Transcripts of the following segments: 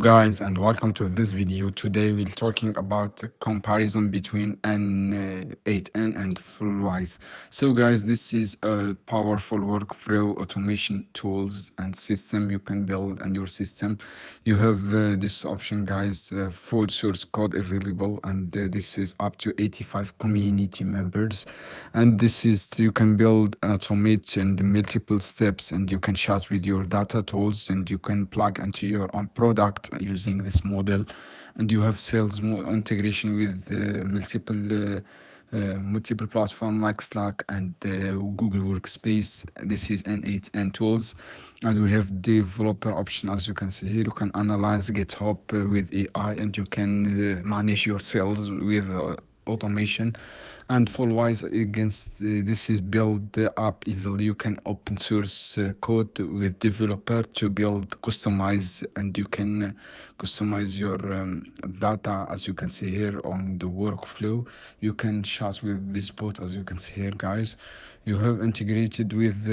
guys, and welcome to this video. Today we're talking about the comparison between N8N and Flowise. So guys, this is a powerful workflow automation tools and system you can build on your system. You have this option guys, full source code available, and this is up to 85 community members, and this is you can build and automate and multiple steps, and you can chat with your data tools, and you can plug into your own product using this model, and you have sales integration with multiple platform like Slack and Google Workspace. This is N8N tools, and we have developer option. As you can see here, you can analyze GitHub with AI, and you can manage your sales with automation. And Flowise against this is build the app easily. You can open source code with developer to build customize, and you can customize your data. As you can see here on the workflow, you can chat with this bot. As you can see here guys, you have integrated with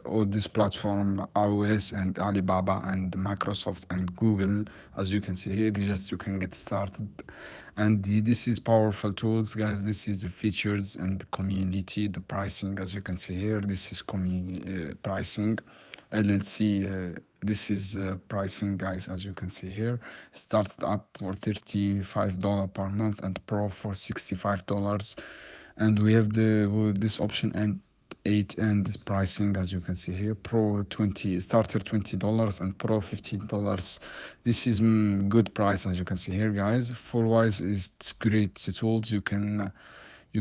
all this platform, iOS and Alibaba and Microsoft and Google. As you can see here, you can get started. And this is powerful tools guys. This is the features and the community, the pricing. As you can see here, this is pricing LLC. This is pricing guys. As you can see here, starts up for $35 per month and pro for $65. And we have this option and 8 and this pricing. As you can see here, pro 20 starter $20 and pro $15. This is good price. As you can see here guys, Flowise is great tools. You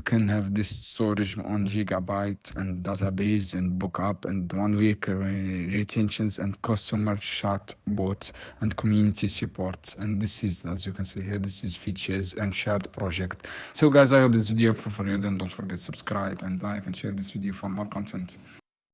can have this storage on gigabyte and database and backup and 1 week retentions and customer chat bot and community support. And this is, as you can see here, this is features and shared project. So guys, I hope this video for you. Then don't forget subscribe and like and share this video for more content.